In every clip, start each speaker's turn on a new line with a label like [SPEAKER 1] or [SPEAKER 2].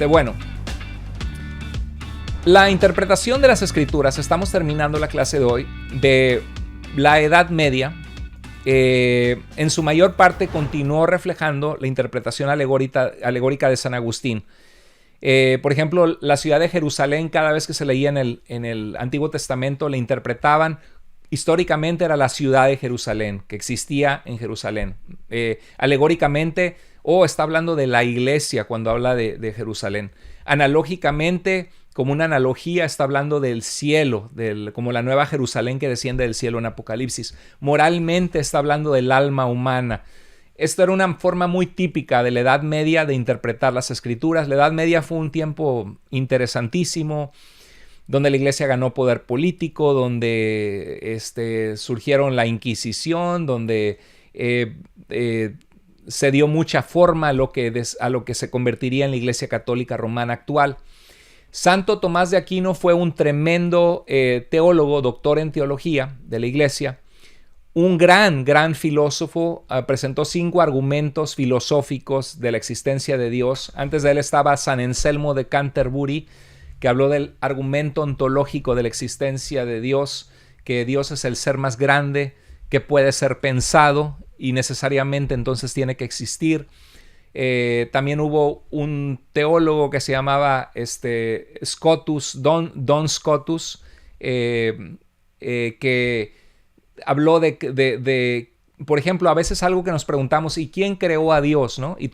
[SPEAKER 1] Bueno, la interpretación de las escrituras, estamos terminando la clase de hoy, de la Edad Media, en su mayor parte continuó reflejando la interpretación alegórica de San Agustín. Por ejemplo, la ciudad de Jerusalén, cada vez que se leía en el Antiguo Testamento, le interpretaban, históricamente era la ciudad de Jerusalén, que existía en Jerusalén. Alegóricamente, está hablando de la iglesia cuando habla de Jerusalén. Analógicamente, como una analogía, está hablando del cielo, como la nueva Jerusalén que desciende del cielo en Apocalipsis. Moralmente está hablando del alma humana. Esto era una forma muy típica de la Edad Media de interpretar las Escrituras. La Edad Media fue un tiempo interesantísimo, donde la iglesia ganó poder político, donde surgieron la Inquisición, donde se dio mucha forma a lo que se convertiría en la Iglesia Católica Romana actual. Santo Tomás de Aquino fue un tremendo teólogo, doctor en teología de la iglesia, un gran filósofo. Presentó 5 argumentos filosóficos de la existencia de Dios. Antes de él estaba San Anselmo de Canterbury, que habló del argumento ontológico de la existencia de Dios, que Dios es el ser más grande que puede ser pensado y necesariamente entonces tiene que existir. También hubo un teólogo que se llamaba Scotus, Don Scotus, que habló de, por ejemplo, a veces algo que nos preguntamos, ¿y quién creó a Dios? ¿No? Y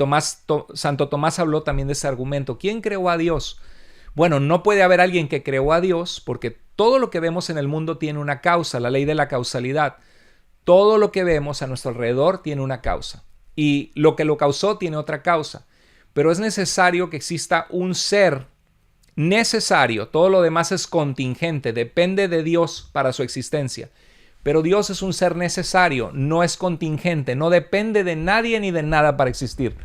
[SPEAKER 1] Santo Tomás habló también de ese argumento. ¿Quién creó a Dios? Bueno, no puede haber alguien que creó a Dios, porque todo lo que vemos en el mundo tiene una causa, la ley de la causalidad. Todo lo que vemos a nuestro alrededor tiene una causa. Y lo que lo causó tiene otra causa. Pero es necesario que exista un ser necesario. Todo lo demás es contingente, depende de Dios para su existencia. Pero Dios es un ser necesario, no es contingente, no depende de nadie ni de nada para existir.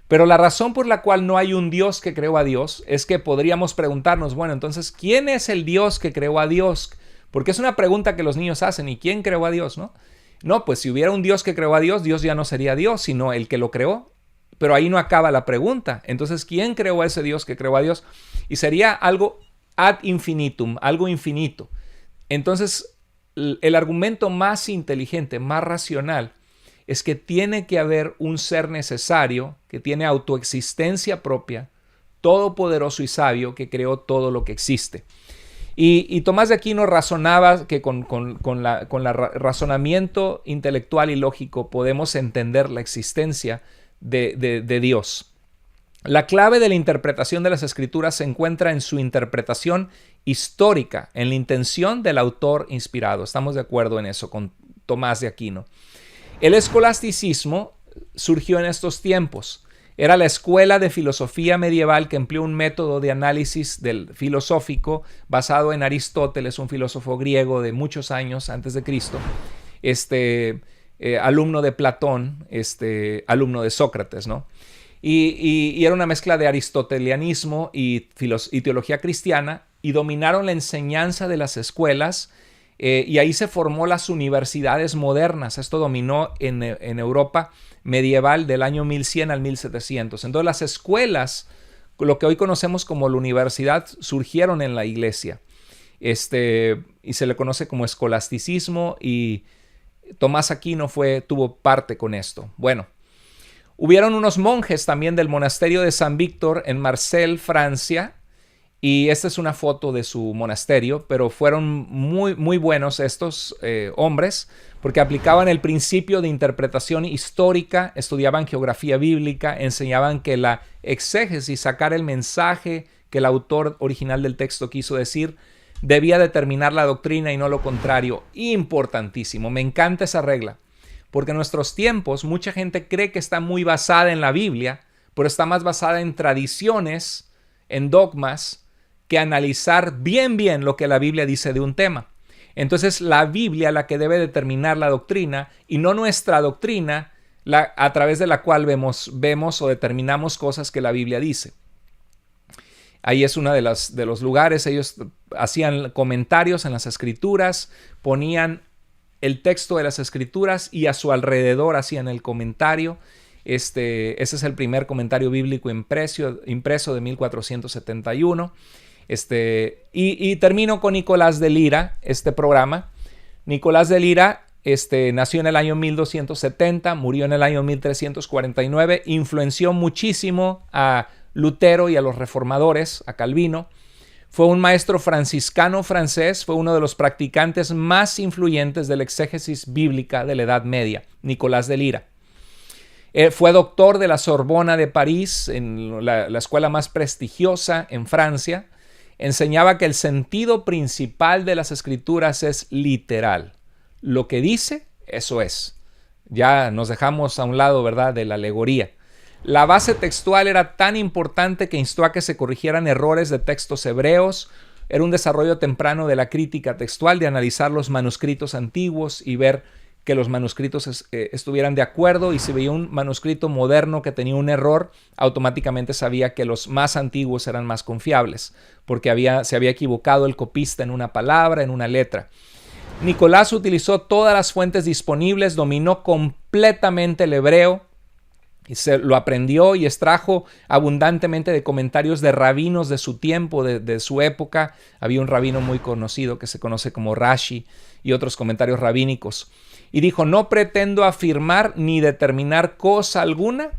[SPEAKER 1] Pero la razón por la cual no hay un Dios que creó a Dios es que podríamos preguntarnos, bueno, entonces, ¿quién es el Dios que creó a Dios? Porque es una pregunta que los niños hacen, ¿y quién creó a Dios? No, pues si hubiera un Dios que creó a Dios, Dios ya no sería Dios, sino el que lo creó. Pero ahí no acaba la pregunta. Entonces, ¿quién creó a ese Dios que creó a Dios? Y sería algo ad infinitum, algo infinito. Entonces, el argumento más inteligente, más racional, es que tiene que haber un ser necesario que tiene autoexistencia propia, todopoderoso y sabio, que creó todo lo que existe. Y Tomás de Aquino razonaba que con razonamiento intelectual y lógico podemos entender la existencia de Dios. La clave de la interpretación de las Escrituras se encuentra en su interpretación histórica, en la intención del autor inspirado. Estamos de acuerdo en eso con Tomás de Aquino. El escolasticismo surgió en estos tiempos. Era la escuela de filosofía medieval que empleó un método de análisis del filosófico basado en Aristóteles, un filósofo griego de muchos años antes de Cristo, alumno de Platón, alumno de Sócrates, ¿no? Y era una mezcla de aristotelianismo y teología cristiana, y dominaron la enseñanza de las escuelas, y ahí se formó las universidades modernas. Esto dominó en Europa medieval del año 1100 al 1700. Entonces las escuelas, lo que hoy conocemos como la universidad, surgieron en la iglesia. Y se le conoce como escolasticismo, y Tomás Aquino tuvo parte con esto. Bueno, hubieron unos monjes también del monasterio de San Víctor en Marsella, Francia, y esta es una foto de su monasterio, pero fueron muy buenos estos hombres, porque aplicaban el principio de interpretación histórica, estudiaban geografía bíblica, enseñaban que la exégesis, sacar el mensaje que el autor original del texto quiso decir, debía determinar la doctrina y no lo contrario. Importantísimo, me encanta esa regla, porque en nuestros tiempos mucha gente cree que está muy basada en la Biblia, pero está más basada en tradiciones, en dogmas, que analizar bien lo que la Biblia dice de un tema. Entonces la Biblia la que debe determinar la doctrina, y no nuestra doctrina a través de la cual vemos o determinamos cosas que la Biblia dice. Ahí es uno de los lugares. Ellos hacían comentarios en las Escrituras, ponían el texto de las Escrituras y a su alrededor hacían el comentario. Ese es el primer comentario bíblico impreso de 1471. Y termino con Nicolás de Lira, este programa. Nicolás de Lira nació en el año 1270, murió en el año 1349, influenció muchísimo a Lutero y a los reformadores, a Calvino. Fue un maestro franciscano francés, fue uno de los practicantes más influyentes de la exégesis bíblica de la Edad Media, Nicolás de Lira. Fue doctor de la Sorbona de París, en la escuela más prestigiosa en Francia. Enseñaba que el sentido principal de las escrituras es literal. Lo que dice, eso es. Ya nos dejamos a un lado, ¿verdad?, de la alegoría. La base textual era tan importante que instó a que se corrigieran errores de textos hebreos. Era un desarrollo temprano de la crítica textual, de analizar los manuscritos antiguos y ver que los manuscritos estuvieran de acuerdo, y si veía un manuscrito moderno que tenía un error, automáticamente sabía que los más antiguos eran más confiables, porque se había equivocado el copista en una palabra, en una letra. Nicolás utilizó todas las fuentes disponibles, dominó completamente el hebreo, y lo aprendió y extrajo abundantemente de comentarios de rabinos de su tiempo, de su época. Había un rabino muy conocido que se conoce como Rashi, y otros comentarios rabínicos. Y dijo: no pretendo afirmar ni determinar cosa alguna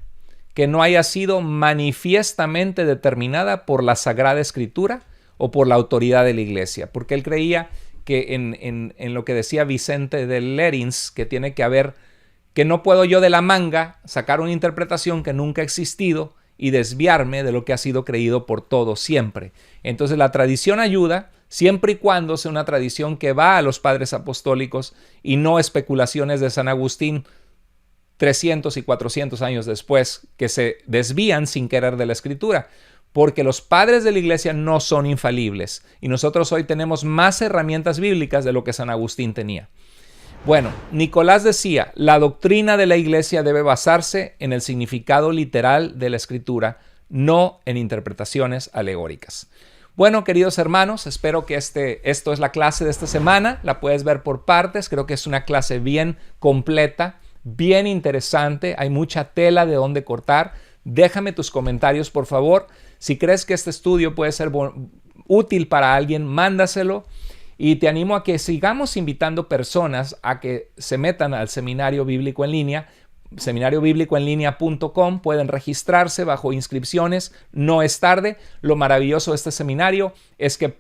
[SPEAKER 1] que no haya sido manifiestamente determinada por la Sagrada Escritura o por la autoridad de la Iglesia. Porque él creía que en lo que decía Vicente de Lerins, que tiene que haber, que no puedo yo de la manga sacar una interpretación que nunca ha existido y desviarme de lo que ha sido creído por todos siempre. Entonces la tradición ayuda, siempre y cuando sea una tradición que va a los padres apostólicos y no especulaciones de San Agustín 300 y 400 años después, que se desvían sin querer de la Escritura, porque los padres de la Iglesia no son infalibles y nosotros hoy tenemos más herramientas bíblicas de lo que San Agustín tenía. Bueno, Nicolás decía: la doctrina de la Iglesia debe basarse en el significado literal de la Escritura, no en interpretaciones alegóricas. Bueno, queridos hermanos, espero que esto es la clase de esta semana. La puedes ver por partes. Creo que es una clase bien completa, bien interesante. Hay mucha tela de dónde cortar. Déjame tus comentarios, por favor. Si crees que este estudio puede ser útil para alguien, mándaselo. Y te animo a que sigamos invitando personas a que se metan al Seminario Bíblico en Línea, seminariobiblicoenlinea.com. Pueden registrarse bajo inscripciones, no es tarde. Lo maravilloso de este seminario es que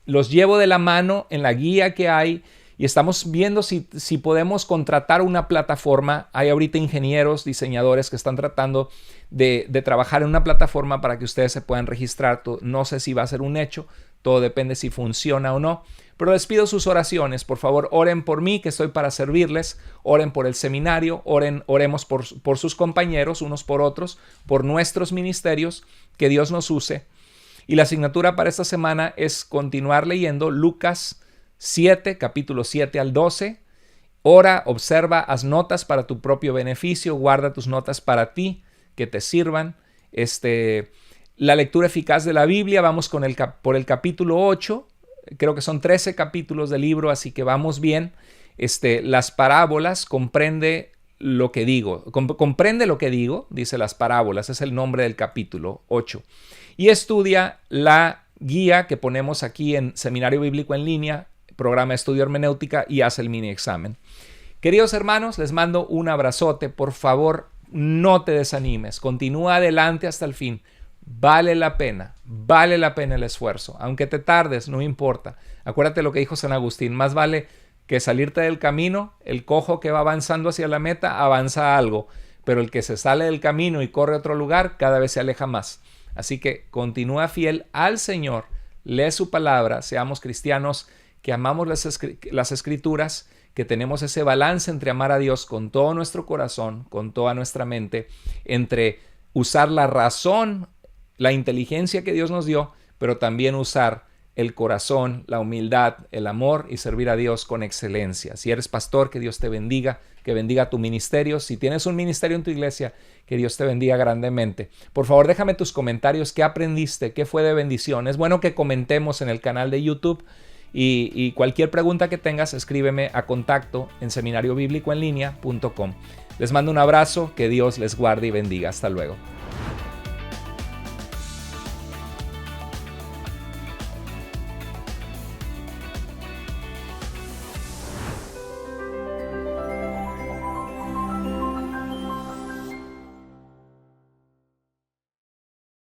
[SPEAKER 1] los llevo de la mano en la guía que hay, y estamos viendo si podemos contratar una plataforma. Hay ahorita ingenieros, diseñadores que están tratando de trabajar en una plataforma para que ustedes se puedan registrar. No sé si va a ser un hecho, todo depende si funciona o no. Pero les pido sus oraciones. Por favor, oren por mí, que estoy para servirles. Oren por el seminario, oremos por sus compañeros, unos por otros, por nuestros ministerios, que Dios nos use. Y la asignatura para esta semana es continuar leyendo Lucas 7, capítulo 7 al 12. Ora, observa, haz notas para tu propio beneficio, guarda tus notas para ti, que te sirvan. La lectura eficaz de la Biblia, vamos por el capítulo 8. Creo que son 13 capítulos del libro, así que vamos bien. Las parábolas, comprende lo que digo. Comprende lo que digo, dice las parábolas, es el nombre del capítulo 8. Y estudia la guía que ponemos aquí en Seminario Bíblico en Línea, programa de estudio hermenéutica, y haz el mini examen. Queridos hermanos, les mando un abrazote. Por favor, no te desanimes. Continúa adelante hasta el fin. Vale la pena el esfuerzo. Aunque te tardes, no importa. Acuérdate lo que dijo San Agustín: más vale que salirte del camino. El cojo que va avanzando hacia la meta avanza algo, pero el que se sale del camino y corre a otro lugar cada vez se aleja más. Así que continúa fiel al Señor, lee su palabra, seamos cristianos que amamos las Escrituras, que tenemos ese balance entre amar a Dios con todo nuestro corazón, con toda nuestra mente, entre usar la razón, la inteligencia que Dios nos dio, pero también usar el corazón, la humildad, el amor y servir a Dios con excelencia. Si eres pastor, que Dios te bendiga, que bendiga tu ministerio. Si tienes un ministerio en tu iglesia, que Dios te bendiga grandemente. Por favor, déjame tus comentarios. ¿Qué aprendiste? ¿Qué fue de bendición? Es bueno que comentemos en el canal de YouTube Y cualquier pregunta que tengas, escríbeme a contacto en seminariobiblicoenlinea.com. Les mando un abrazo, que Dios les guarde y bendiga. Hasta luego.